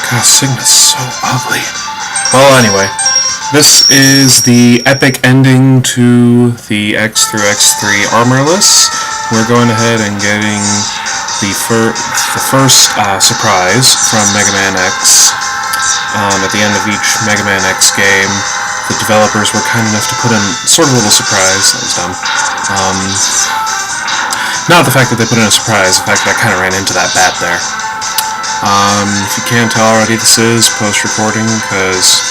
God, Sigma's so ugly. Well, anyway, this is the epic ending to the X through X3 armorless. We're going ahead and getting the first surprise from Mega Man X. At the end of each Mega Man X game, the developers were kind enough to put in sort of a little surprise. That was dumb. Not the fact that they put in a surprise, the fact that I kind of ran into that bat there. If you can't tell already, this is post-recording, because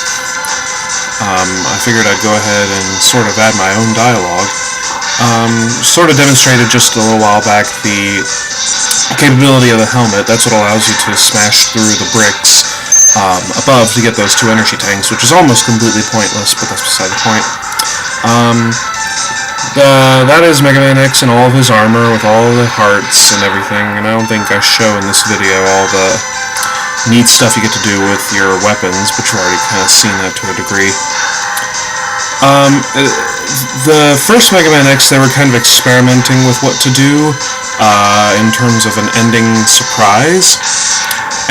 I figured I'd go ahead and sort of add my own dialogue. Sort of demonstrated just a little while back the capability of the helmet. That's what allows you to smash through the bricks above to get those 2 energy tanks, which is almost completely pointless, but that's beside the point. That is Mega Man X in all of his armor, with all the hearts and everything, and I don't think I show in this video all the neat stuff you get to do with your weapons, but you've already kind of seen that to a degree. The first Mega Man X, they were kind of experimenting with what to do in terms of an ending surprise,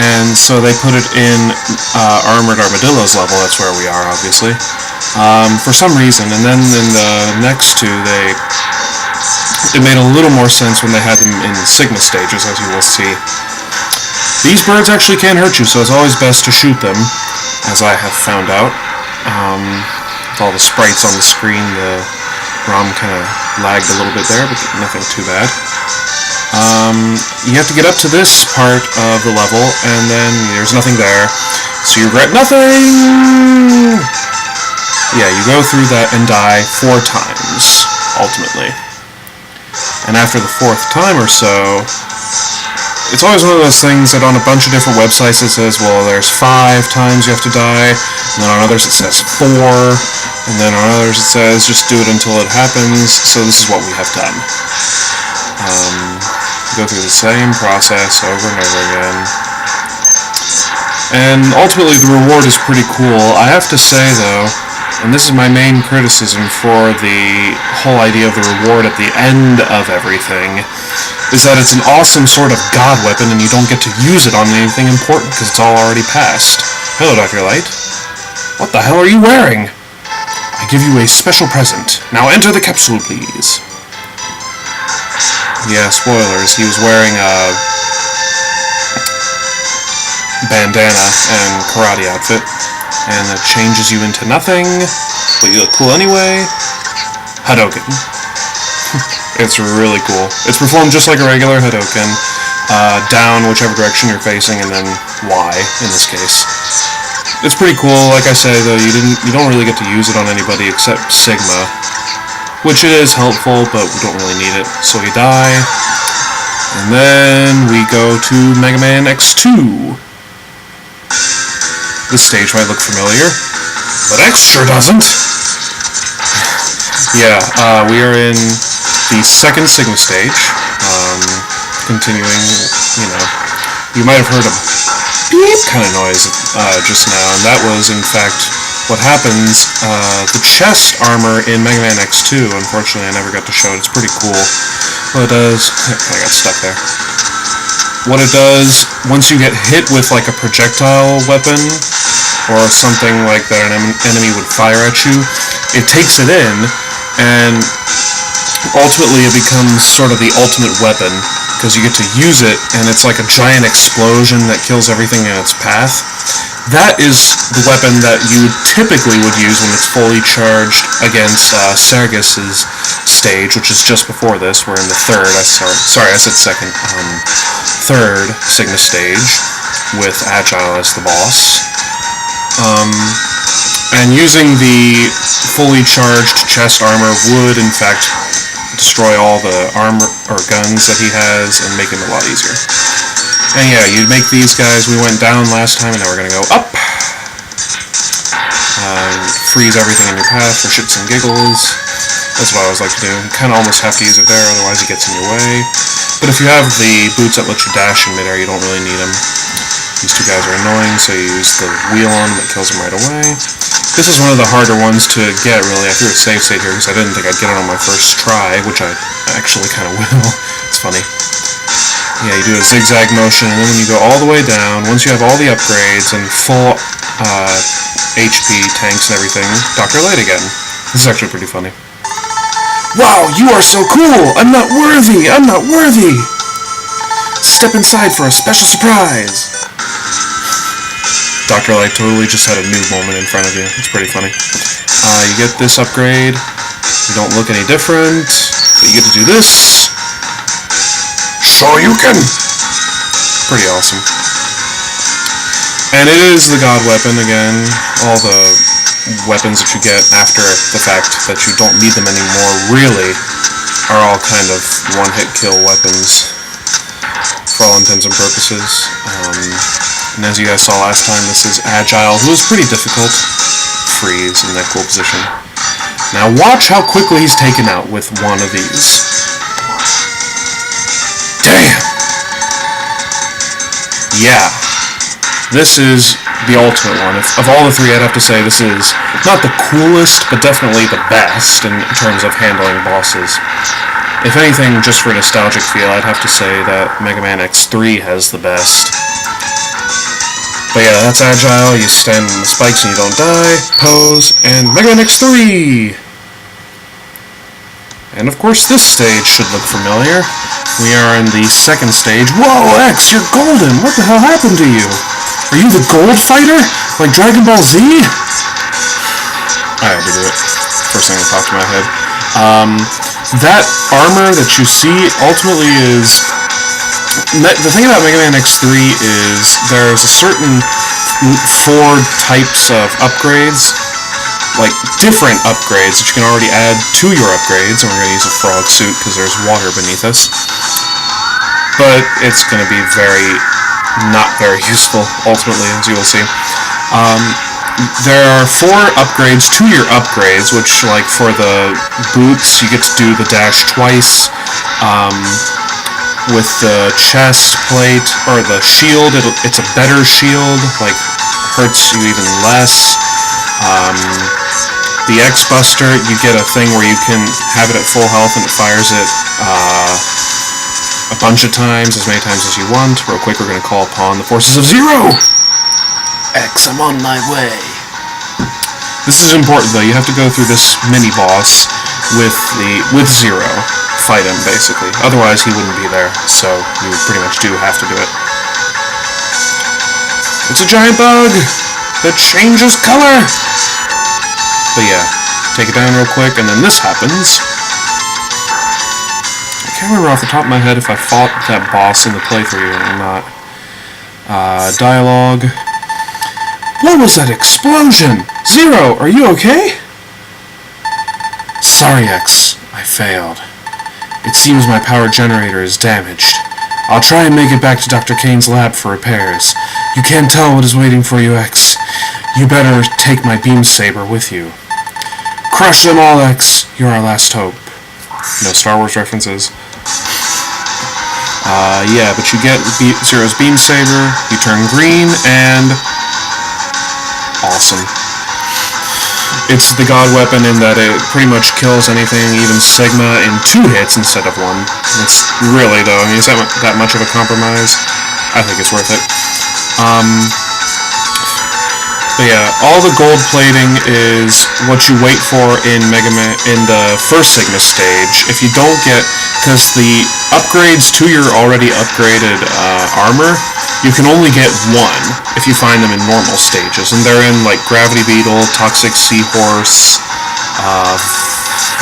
and so they put it in Armored Armadillo's level. That's where we are, obviously. For some reason, and then in the next two, it made a little more sense when they had them in Sigma stages, as you will see. These birds actually can't hurt you, so it's always best to shoot them, as I have found out. With all the sprites on the screen, the ROM kind of lagged a little bit there, but nothing too bad. You have to get up to this part of the level, and then there's nothing there, so you regret nothing! Yeah, you go through that and die 4 times, ultimately. And after the 4th time or so, it's always one of those things that on a bunch of different websites it says, well, there's 5 times you have to die, and then on others it says 4, and then on others it says just do it until it happens, so this is what we have done. Go through the same process over and over again. And ultimately the reward is pretty cool. I have to say, though, and this is my main criticism for the whole idea of the reward at the end of everything, is that it's an awesome sort of god weapon and you don't get to use it on anything important because it's all already passed. Hello, Dr. Light. What the hell are you wearing? I give you a special present. Now enter the capsule, please. Yeah, spoilers. He was wearing a bandana and karate outfit, and it changes you into nothing, but you look cool anyway. Hadouken. It's really cool. It's performed just like a regular Hadouken, down whichever direction you're facing, and then Y in this case. It's pretty cool. Like I say, though, you don't really get to use it on anybody except Sigma, which is helpful, but we don't really need it. So we die, and then we go to Mega Man X2. This stage might look familiar, but X sure doesn't. Yeah, we are in the 2nd Sigma stage, continuing, you might have heard a beep kind of noise just now, and that was, in fact, what happens. The chest armor in Mega Man X2, unfortunately I never got to show it, it's pretty cool. What it does, I got stuck there. What it does, once you get hit with like a projectile weapon, or something like that an enemy would fire at you, it takes it in, and ultimately it becomes sort of the ultimate weapon, because you get to use it, and it's like a giant explosion that kills everything in its path. That is the weapon that you typically would use when it's fully charged against Sergis's stage, which is just before this. We're in the 3rd, sorry, I said 2nd, 3rd Sigma stage, with Agile as the boss. And using the fully charged chest armor would, in fact, destroy all the armor or guns that he has and make him a lot easier. And yeah, you make these guys. We went down last time, and now we're gonna go up. Freeze everything in your path for shits and giggles. That's what I always like to do. You kind of almost have to use it there, otherwise it gets in your way. But if you have the boots that let you dash in midair, you don't really need them. These 2 guys are annoying, so you use the wheel on them, it kills them right away. This is one of the harder ones to get, really. I threw a save state here because I didn't think I'd get it on my first try, which I actually kind of will. It's funny. Yeah, you do a zigzag motion, and then when you go all the way down, once you have all the upgrades and full HP, tanks, and everything, Dr. Light again. This is actually pretty funny. Wow, you are so cool! I'm not worthy! I'm not worthy! Step inside for a special surprise! Dr. Light totally just had a new moment in front of you. It's pretty funny. You get this upgrade. You don't look any different, but you get to do this. Shoryuken! Pretty awesome. And it is the God Weapon again. All the weapons that you get after the fact that you don't need them anymore really are all kind of one-hit kill weapons for all intents and purposes. And as you guys saw last time, this is Agile, who is pretty difficult. Freeze in that cool position. Now watch how quickly he's taken out with one of these. Damn! Yeah. This is the ultimate one. Of all the three, I'd have to say this is not the coolest, but definitely the best in terms of handling bosses. If anything, just for a nostalgic feel, I'd have to say that Mega Man X3 has the best. But yeah, that's Agile, you stand on the spikes and you don't die, pose, and Mega Man X3! And of course this stage should look familiar. We are in the second stage. Whoa, X, you're golden! What the hell happened to you? Are you the gold fighter? Like Dragon Ball Z? I had to do it. First thing that popped in my head. That armor that you see ultimately is... The thing about Mega Man X3 is there's a certain 4 types of upgrades, like different upgrades that you can already add to your upgrades, and we're going to use a frog suit because there's water beneath us. But it's going to be not very useful, ultimately, as you will see. There are 4 upgrades to your upgrades, which, like, for the boots, you get to do the dash twice. With the chest plate, or the shield, it's a better shield, like, hurts you even less. The X-Buster, you get a thing where you can have it at full health and it fires it a bunch of times, as many times as you want. Real quick, we're going to call upon the forces of Zero! X, I'm on my way. This is important, though. You have to go through this mini-boss with Zero. Fight him, basically. Otherwise, he wouldn't be there, so you pretty much do have to do it. It's a giant bug that changes color! But yeah, take it down real quick, and then this happens. I can't remember off the top of my head if I fought that boss in the playthrough or not. Dialogue. What was that explosion? Zero, are you okay? Sorry, X. I failed. It seems my power generator is damaged. I'll try and make it back to Dr. Kane's lab for repairs. You can't tell what is waiting for you, X. You better take my beam saber with you. Crush them all, X. You're our last hope. No Star Wars references. Yeah, but you get Zero's beam saber, you turn green, and... awesome. It's the God Weapon in that it pretty much kills anything, even Sigma, in 2 hits instead of 1. It's really, though, I mean, is that much of a compromise? I think it's worth it. But yeah, all the gold plating is what you wait for in Mega Man in the first Sigma stage. If you don't get, because the upgrades to your already upgraded armor, you can only get 1 if you find them in normal stages, and they're in like Gravity Beetle, Toxic Seahorse,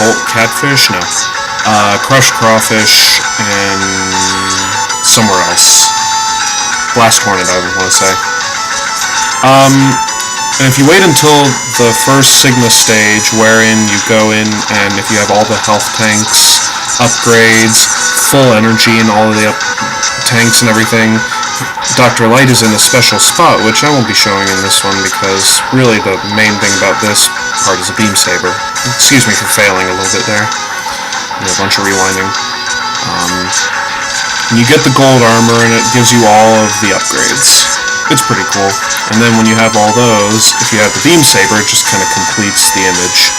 Volt Catfish, no, Crushed Crawfish, and somewhere else. Blast Hornet, I would want to say. And if you wait until the first Sigma stage, wherein you go in and if you have all the health tanks, upgrades, full energy and all of the tanks and everything, Dr. Light is in a special spot, which I won't be showing in this one because really the main thing about this part is a beam saber. Excuse me for failing a little bit there. A bunch of rewinding. You get the gold armor and it gives you all of the upgrades. It's pretty cool. And then when you have all those, if you have the beam saber, it just kind of completes the image.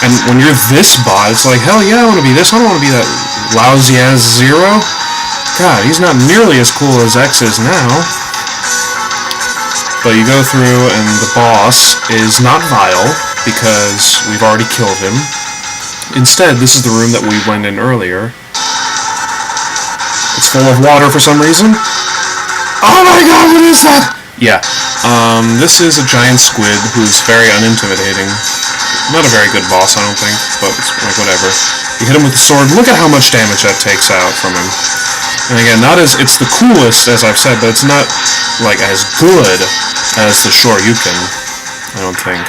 And when you're this bot, it's like, hell yeah, I want to be this. I don't want to be that lousy as Zero. God, he's not nearly as cool as X is now. But you go through and the boss is not vile, because we've already killed him. Instead, this is the room that we went in earlier. It's full of water for some reason. Oh my god, what is that? Yeah, this is a giant squid who's very unintimidating. Not a very good boss, I don't think, but like, whatever. You hit him with the sword, look at how much damage that takes out from him. And again, it's the coolest, as I've said, but it's not, like, as good as the Shoryuken, I don't think.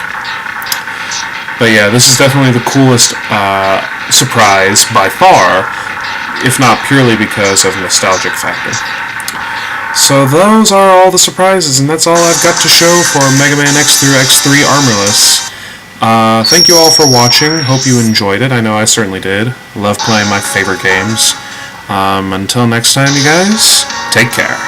But yeah, this is definitely the coolest surprise by far, if not purely because of nostalgic factor. So those are all the surprises, and that's all I've got to show for Mega Man X through X3 Armorless. Thank you all for watching. Hope you enjoyed it. I know I certainly did. Love playing my favorite games. Until next time, you guys, take care.